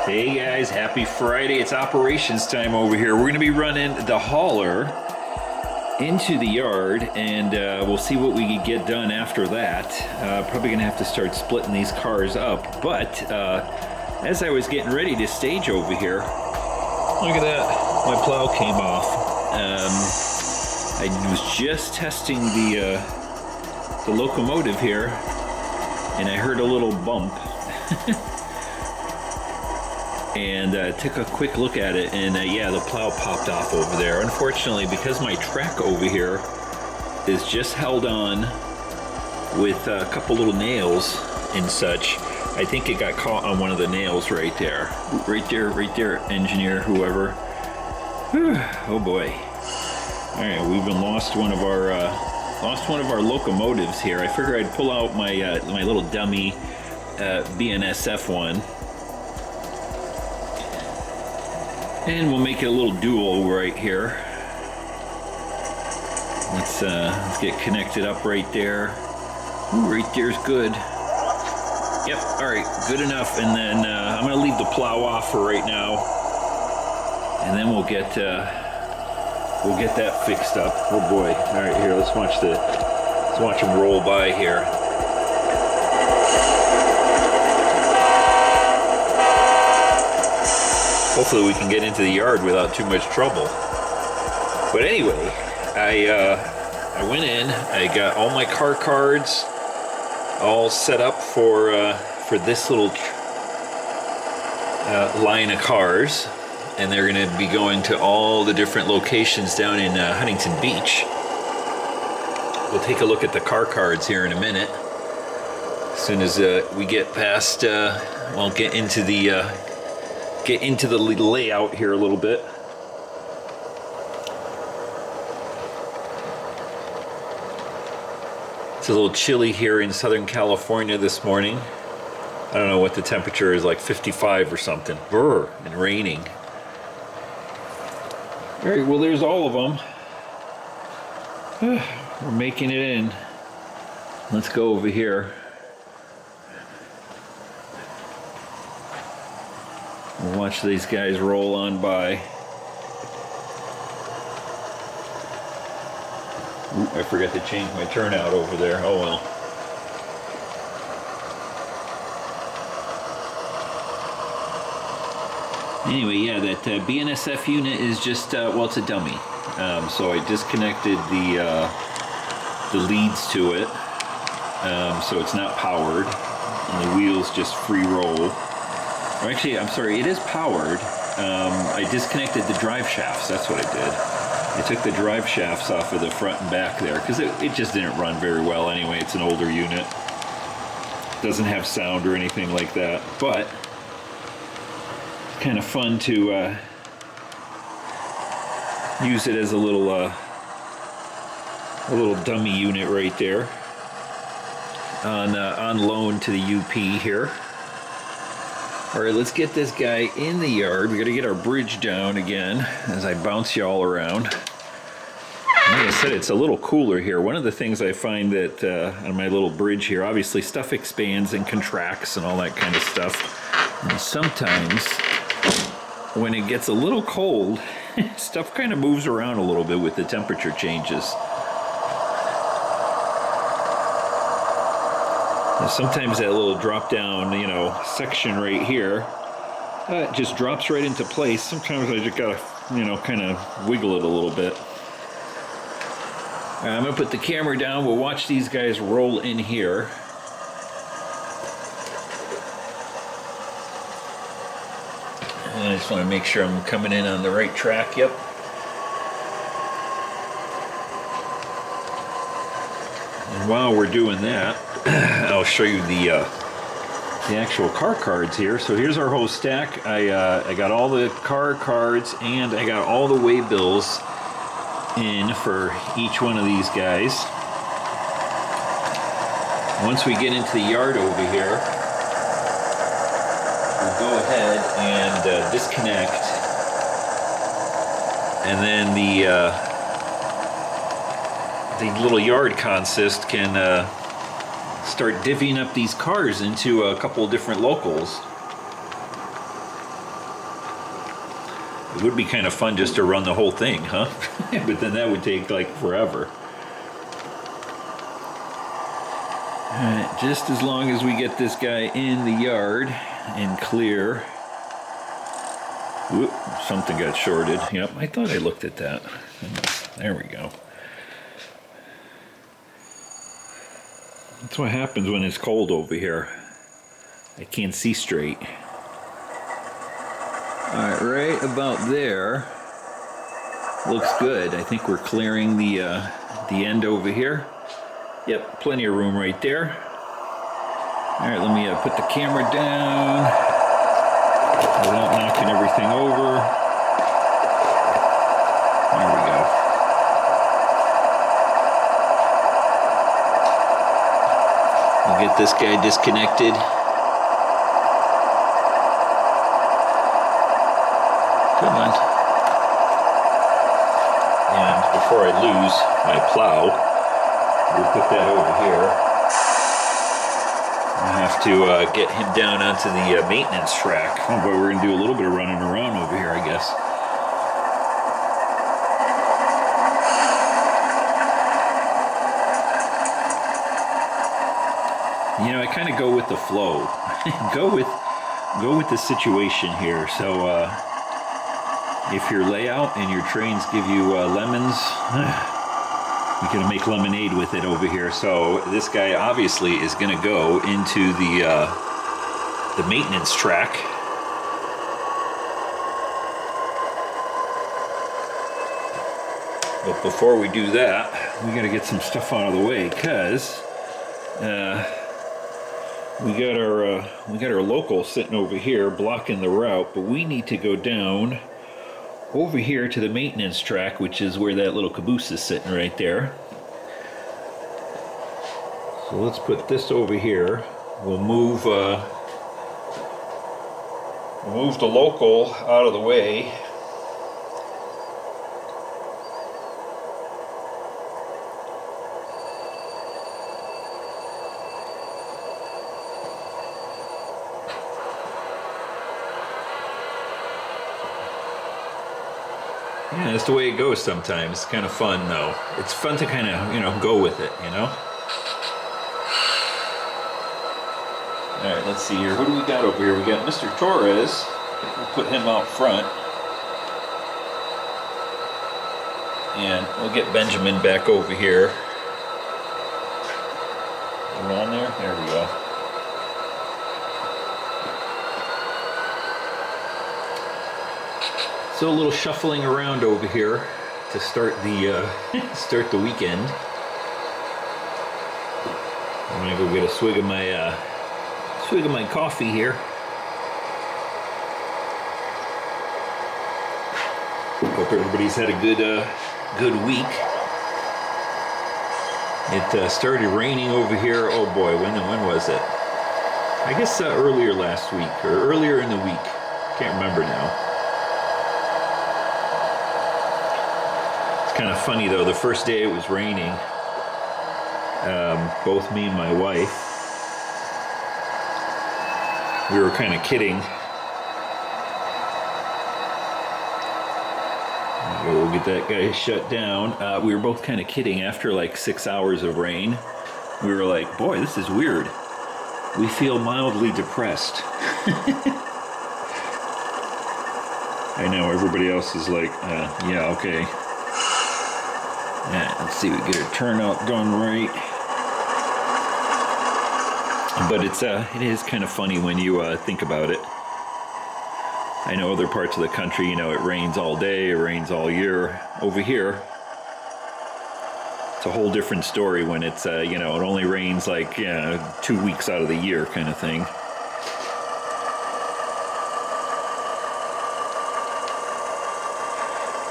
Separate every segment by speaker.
Speaker 1: Hey guys, happy Friday. It's operations time over here. We're going to be running the hauler into the yard and we'll see what we can get done after that. Probably going to have to start splitting these cars up. But as I was getting ready to stage over here, look at that. My plow came off. I was just testing the locomotive here and I heard a little bump. And took a quick look at it, and yeah, the plow popped off over there. Unfortunately, because my track over here is just held on with a couple little nails and such, I think it got caught on one of the nails right there. Right there, engineer, whoever. Whew, oh boy. All right, we've been lost one of our locomotives here. I figure I'd pull out my my little dummy BNSF one. And we'll make it a little duo right here. Let's get connected up right there. Ooh, right there's good. Yep, all right, good enough. And then I'm gonna leave the plow off for right now. And then we'll get that fixed up. Oh boy, all right, here, let's watch them roll by here. Hopefully we can get into the yard without too much trouble. But anyway, I went in, I got all my car cards all set up for this little line of cars, and they're going to be going to all the different locations down in Huntington Beach. We'll take a look at the car cards here in a minute. As soon as we get past, well, get into the layout here a little bit. It's a little chilly here in Southern California this morning. I don't know what the temperature is, like 55 or something. Brr, and raining. All right, well, there's all of them. We're making it in. Let's go over here. We'll watch these guys roll on by. Ooh, I forgot to change my turnout over there. Oh well. Anyway, yeah, that BNSF unit is just, well, it's a dummy. So I disconnected the leads to it. So it's not powered. And the wheels just free roll. Actually, I'm sorry, it is powered. I disconnected the drive shafts, that's what I did. I took the drive shafts off of the front and back there, because it just didn't run very well anyway. It's an older unit. Doesn't have sound or anything like that, but it's kind of fun to use it as a little dummy unit right there on loan to the UP here. All right, let's get this guy in the yard. We got to get our bridge down again as I bounce you all around. Like I said, it's a little cooler here. One of the things I find that on my little bridge here, obviously stuff expands and contracts and all that kind of stuff. And sometimes when it gets a little cold, stuff kind of moves around a little bit with the temperature changes. Sometimes that little drop down, section right here, it just drops right into place. Sometimes I just gotta, kind of wiggle it a little bit. I'm gonna put the camera down. We'll watch these guys roll in here. And I just want to make sure I'm coming in on the right track. Yep. And while we're doing that, I'll show you the actual car cards here. So here's our whole stack. I got all the car cards and I got all the way bills in for each one of these guys. Once we get into the yard over here, we'll go ahead and disconnect, and then the little yard consist can start divvying up these cars into a couple of different locals. It would be kind of fun just to run the whole thing, huh? But then that would take like forever. Alright, just as long as we get this guy in the yard and clear. Whoop, something got shorted. Yep, I thought I looked at that. There we go. That's what happens when it's cold over here. I can't see straight. Alright, right about there. Looks good. I think we're clearing the end over here. Yep, plenty of room right there. Alright, let me put the camera down without knocking everything over. There we go. We'll get this guy disconnected. Come on. And before I lose my plow, we'll put that over here. I have to get him down onto the maintenance track. Oh, but we're going to do a little bit of running around over here, I guess. You know, I kind of go with the flow. go with the situation here. So if your layout and your trains give you lemons, you can make lemonade with it over here. So this guy obviously is going to go into the maintenance track. But before we do that, we got to get some stuff out of the way, because we got our local sitting over here blocking the route, but we need to go down over here to the maintenance track, which is where that little caboose is sitting right there. So let's put this over here. We'll move the local out of the way. Yeah, that's the way it goes sometimes. It's kind of fun, though. It's fun to kind of, go with it, All right, let's see here. Who do we got over here? We got Mr. Torres. We'll put him out front. And we'll get Benjamin back over here. Are we on there? There we go. So a little shuffling around over here to start the weekend. I'm gonna go get a swig of my coffee here. Hope everybody's had a good week. It started raining over here. Oh boy, when was it? I guess earlier last week or earlier in the week. Can't remember now. Kind of funny though, the first day it was raining, both me and my wife, we were kind of kidding. We'll get that guy shut down. We were both kind of kidding. After like 6 hours of rain, we were like, boy, this is weird. We feel mildly depressed. I know everybody else is like, yeah, okay. Yeah, let's see, we get our turnout done right. But it is kind of funny when you think about it. I know other parts of the country, it rains all day, it rains all year. Over here, it's a whole different story when it's, it only rains like 2 weeks out of the year kind of thing.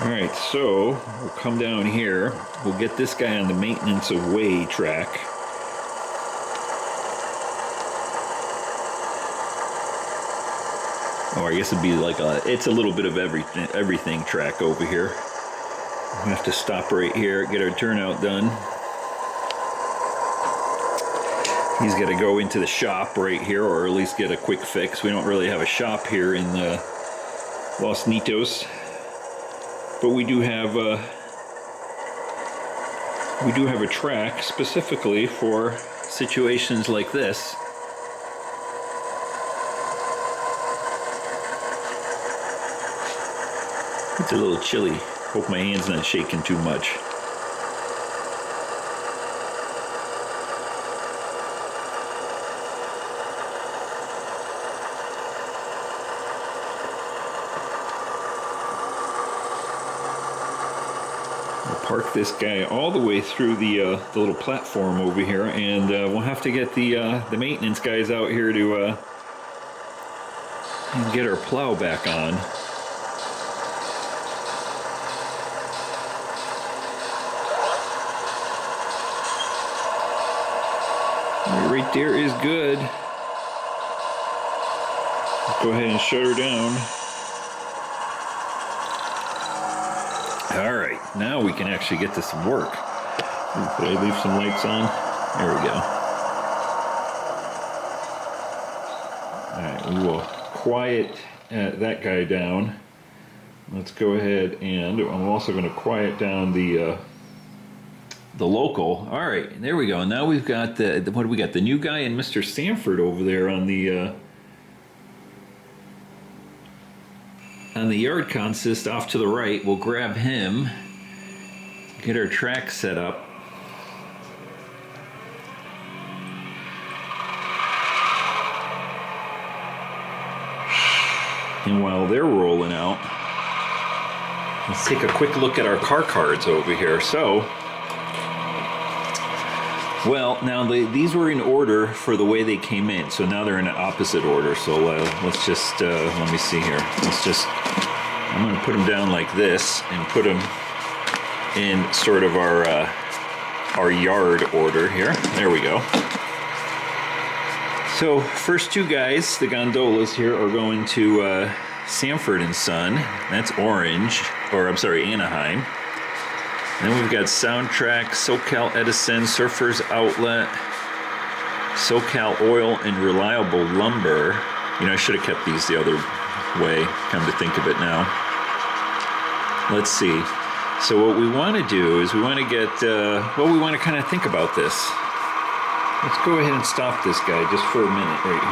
Speaker 1: Alright, so we'll come down here. We'll get this guy on the maintenance of way track. Oh, I guess it'd be like it's a little bit of everything track over here. We have to stop right here, get our turnout done. He's got to go into the shop right here, or at least get a quick fix. We don't really have a shop here in Los Nitos. but we do have a track specifically for situations like this. It's a little chilly. Hope my hand's not shaking too much. Park this guy all the way through the little platform over here, and we'll have to get the maintenance guys out here to get our plow back on. Right there is good. Let's go ahead and shut her down. Alright, now we can actually get to some work. Could I leave some lights on? There we go. Alright, we will quiet that guy down. Let's go ahead and I'm also going to quiet down the local. Alright, there we go. Now we've got what do we got? The new guy and Mr. Sanford over there on the yard consist off to the right. We'll grab him, get our track set up. And while they're rolling out, let's take a quick look at our car cards over here. So, well, now these were in order for the way they came in, so now they're in an opposite order. So let's just, let me see here. I'm going to put them down like this and put them in sort of our yard order here. There we go. So first two guys, the gondolas here, are going to Sanford and Son. That's orange, or I'm sorry, Anaheim. And then we've got Soundtrack, SoCal Edison, Surfers Outlet, SoCal Oil, and Reliable Lumber. You know, I should have kept these the other way, come to think of it now. Let's see. So what we want to do is we want to get, well, we want to kind of think about this. Let's go ahead and stop this guy just for a minute right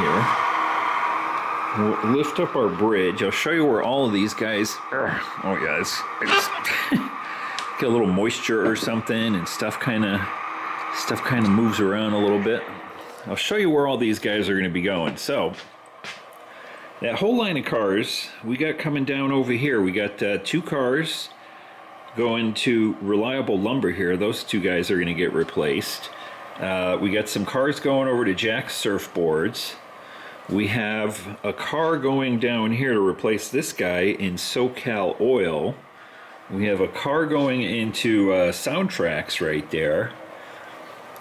Speaker 1: here. We'll lift up our bridge. I'll show you where all of these guys, oh guys, I just get a little moisture or something and stuff kind of moves around a little bit. I'll show you where all these guys are going to be going. So that whole line of cars we got coming down over here. We got two cars going to Reliable Lumber here. Those two guys are going to get replaced. We got some cars going over to Jack's Surfboards. We have a car going down here to replace this guy in SoCal Oil. We have a car going into Soundtracks right there.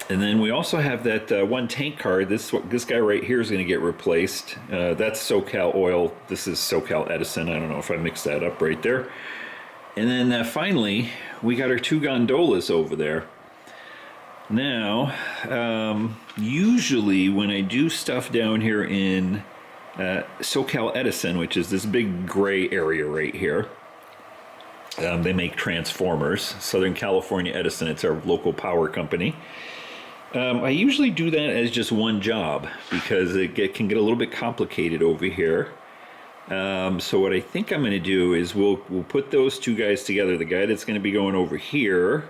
Speaker 1: And then we also have that one tank car. This guy right here is going to get replaced. That's SoCal Oil. This is SoCal Edison. I don't know if I mixed that up right there. And then finally, we got our two gondolas over there. Now, usually when I do stuff down here in SoCal Edison, which is this big gray area right here, they make transformers. Southern California Edison, it's our local power company. I usually do that as just one job because it can get a little bit complicated over here. So what I think I'm going to do is we'll put those two guys together. The guy that's going to be going over here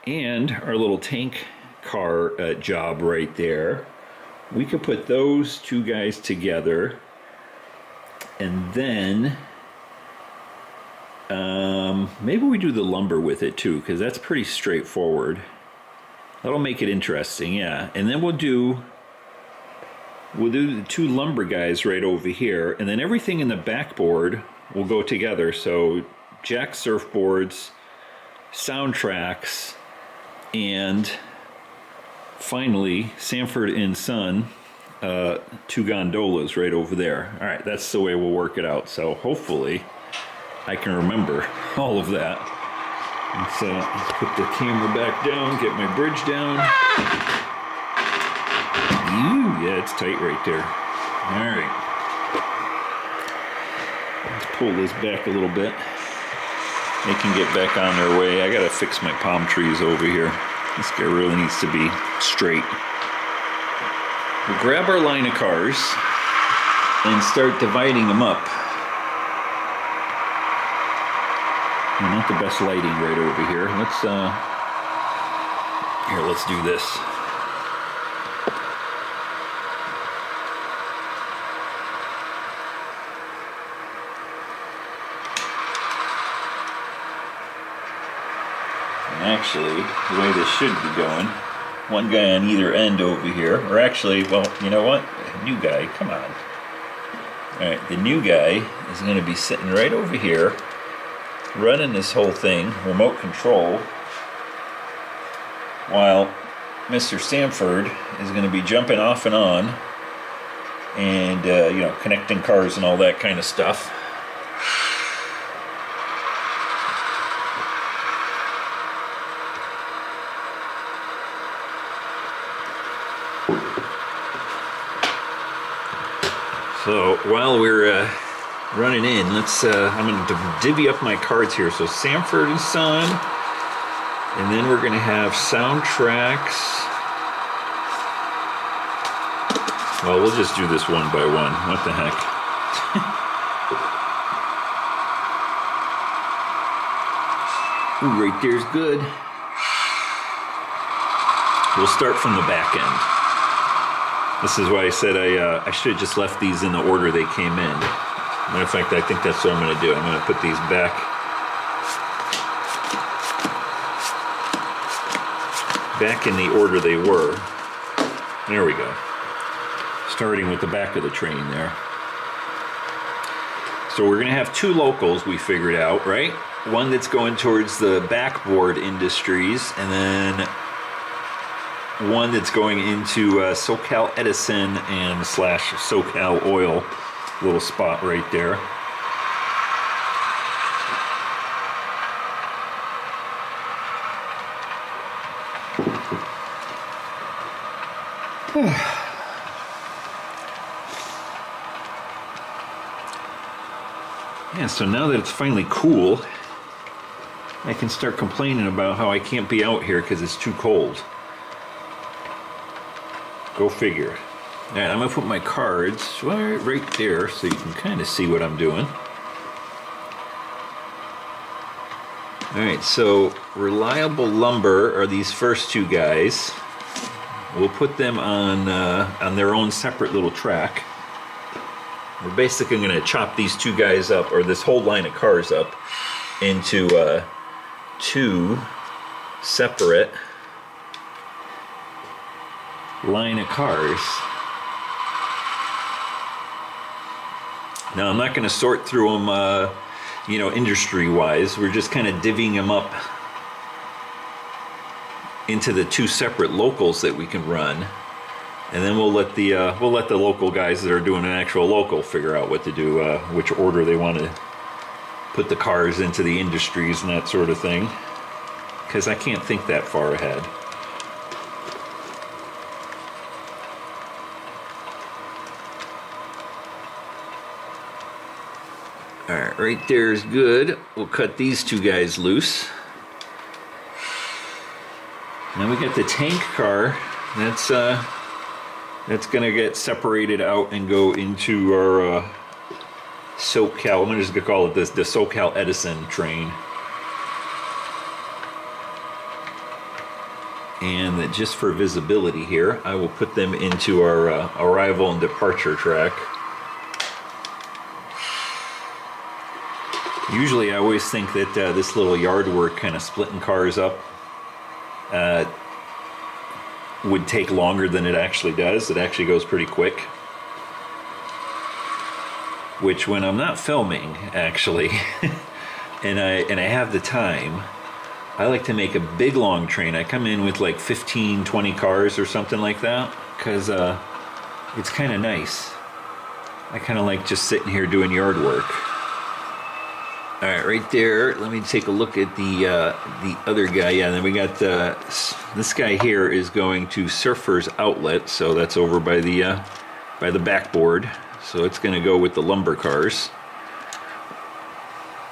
Speaker 1: and our little tank car job right there. We could put those two guys together, and then maybe we do the lumber with it too, because that's pretty straightforward. That'll make it interesting, yeah. And then we'll do the two lumber guys right over here, and then everything in the backboard will go together. So Jack Surfboards, Soundtracks, and finally Sanford and Son, two gondolas right over there. All right, that's the way we'll work it out. So hopefully I can remember all of that. Let's put the camera back down, get my bridge down. Ooh, yeah, it's tight right there. All right. Let's pull this back a little bit. they can get back on their way. I gotta fix my palm trees over here. This guy really needs to be straight. We'll grab our line of cars and start dividing them up. Not the best lighting right over here. Let's do this. Actually, the way this should be going, one guy on either end over here, or actually, well, you know what? New guy, come on. Alright, the new guy is going to be sitting right over here, running this whole thing, remote control, while Mr. Sanford is going to be jumping off and on, and, connecting cars and all that kind of stuff. So while we're running in, I'm going to divvy up my cards here. So Sanford and Son, and then we're going to have soundtracks. Well, we'll just do this one by one. What the heck? Ooh, right there's good. We'll start from the back end. This is why I said I should have just left these in the order they came in. Matter of fact, I think that's what I'm going to do. I'm going to put these back in the order they were. There we go. Starting with the back of the train there. So we're going to have two locals we figured out, right? One that's going towards the backboard industries, and then one that's going into SoCal Edison and / SoCal Oil, little spot right there. Yeah, so now that it's finally cool, I can start complaining about how I can't be out here because it's too cold. Go figure. All right, I'm going to put my cards right there so you can kind of see what I'm doing. All right, so Reliable Lumber are these first two guys. We'll put them on their own separate little track. We're basically going to chop these two guys up, or this whole line of cars up, into two separate line of cars. Now I'm not going to sort through them, industry-wise. We're just kind of divvying them up into the two separate locals that we can run, and then we'll let the local guys that are doing an actual local figure out what to do, which order they want to put the cars into the industries and that sort of thing. Because I can't think that far ahead. Alright, right there is good. We'll cut these two guys loose. Now we got the tank car. That's gonna get separated out and go into our SoCal. I'm just gonna call it the SoCal Edison train. And that just for visibility here, I will put them into our arrival and departure track. Usually I always think that this little yard work, kind of splitting cars up, would take longer than it actually does. It actually goes pretty quick. Which, when I'm not filming, actually, and I have the time, I like to make a big long train. I come in with like 15, 20 cars or something like that, because it's kind of nice. I kind of like just sitting here doing yard work. All right, right there. Let me take a look at the other guy. Yeah, and then we got this guy here is going to Surfer's Outlet, so that's over by the backboard. So it's going to go with the lumber cars.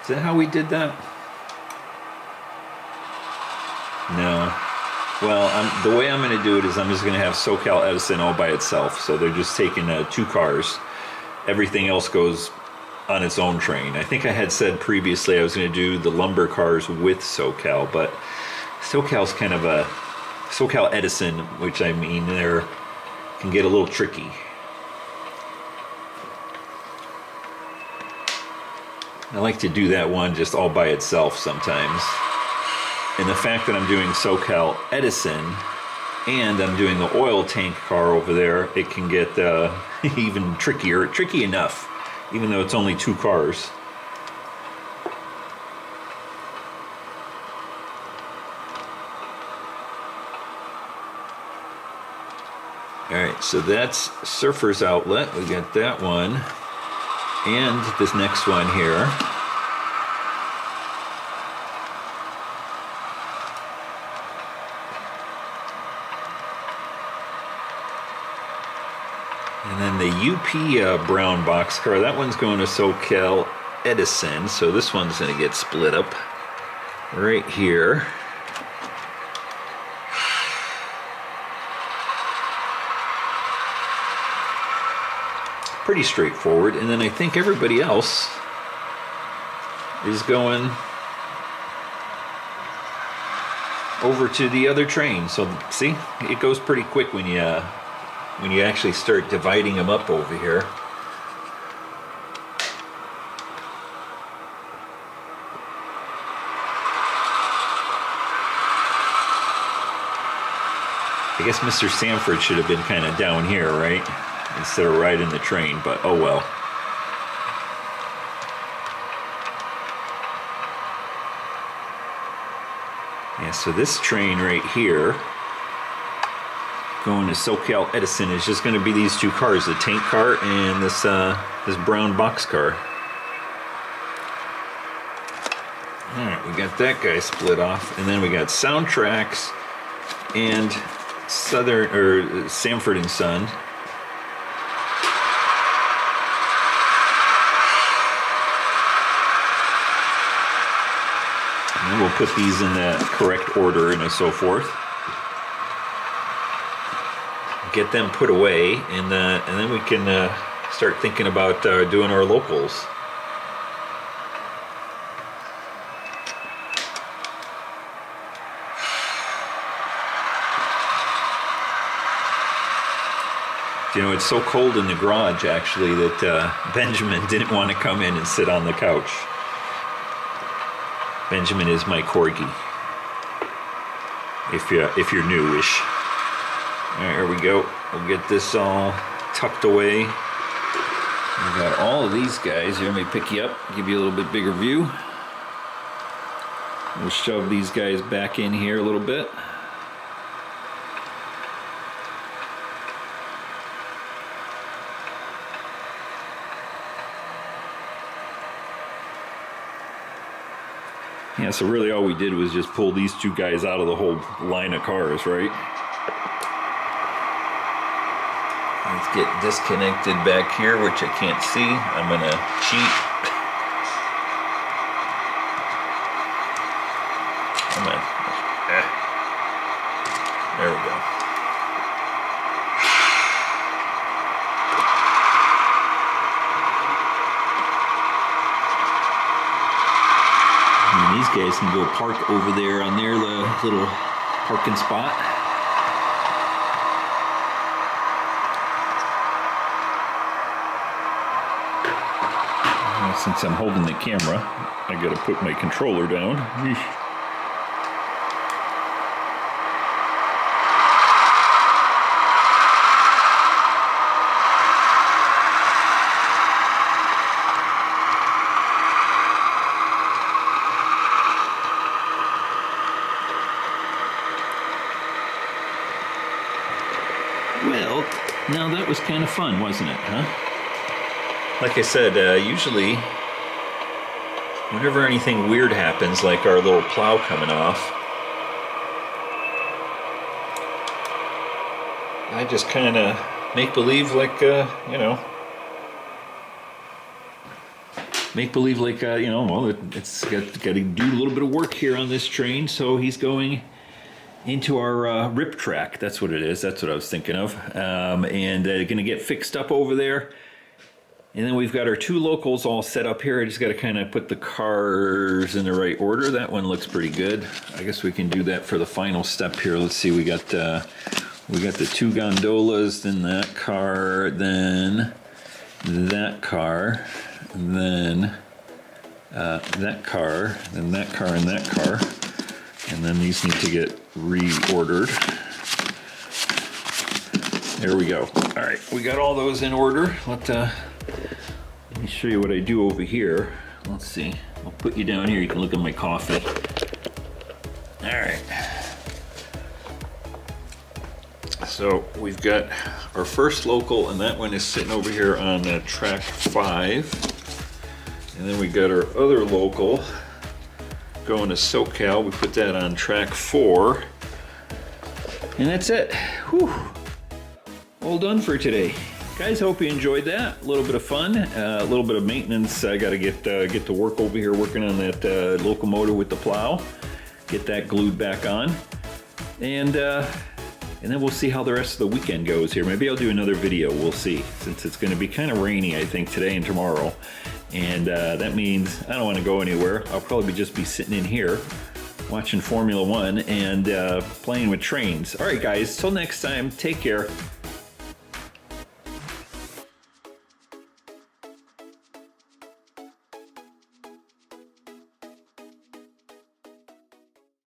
Speaker 1: Is that how we did that? No. Well, the way I'm going to do it is I'm just going to have SoCal Edison all by itself. So they're just taking 2 cars. Everything else goes on its own train. I think I had said previously I was going to do the lumber cars with SoCal, but SoCal's kind of a SoCal Edison, which I mean, can get a little tricky. I like to do that one just all by itself sometimes. And the fact that I'm doing SoCal Edison and I'm doing the oil tank car over there, it can get even trickier. Tricky enough, even though it's only 2 cars. Alright, so that's Surfer's Outlet. We got that one. And this next one here. And then the UP brown boxcar, that one's going to SoCal Edison, so this one's going to get split up right here. Pretty straightforward, and then I think everybody else is going over to the other train. So see, it goes pretty quick when you actually start dividing them up over here. I guess Mr. Sanford should have been kind of down here, right? Instead of riding the train, but oh well. Yeah, so this train right here going to SoCal Edison is just going to be these 2 cars, the tank car and this brown box car. Alright, we got that guy split off, and then we got Soundtracks and Sanford and Son. And we'll put these in the correct order and so forth. Get them put away, and then we can start thinking about doing our locals. You know, it's so cold in the garage actually that Benjamin didn't want to come in and sit on the couch. Benjamin is my corgi, if you're newish. All right, here we go. We'll get this all tucked away. We got all of these guys here. Let me pick you up, give you a little bit bigger view. We'll shove these guys back in here a little bit. Yeah, so really all we did was just pull these 2 guys out of the whole line of cars, right? Let's get disconnected back here, which I can't see. I'm gonna cheat. Come on. There we go. And these guys can go park over there on their little parking spot. Since I'm holding the camera, I gotta put my controller down. Well, now that was kind of fun, wasn't it, huh? Like I said, usually whenever anything weird happens, like our little plow coming off, I just kind of make believe like, make believe like, well, it's got to do a little bit of work here on this train, so he's going into our rip track. That's what it is. That's what I was thinking of. And going to get fixed up over there. And then we've got our two locals all set up here. I just got to kind of put the cars in the right order. That one looks pretty good. I guess we can do that for the final step here. Let's see. We got the two gondolas, then that car, then that car, then that car, then that car, and that car. And then these need to get reordered. There we go. All right, we got all those in order. Let me show you what I do over here. Let's see. I'll put you down here. You can look at my coffee. All right. So we've got our first local, and that one is sitting over here on track 5. And then we got our other local going to SoCal. We put that on track 4. And that's it. Whew. All done for today. Guys, hope you enjoyed that. A little bit of fun, a little bit of maintenance. I got to get to work over here working on that locomotive with the plow. Get that glued back on. And then we'll see how the rest of the weekend goes here. Maybe I'll do another video. We'll see. Since it's going to be kind of rainy, I think, today and tomorrow. And that means I don't want to go anywhere. I'll probably just be sitting in here watching Formula One and playing with trains. All right, guys. Till next time. Take care.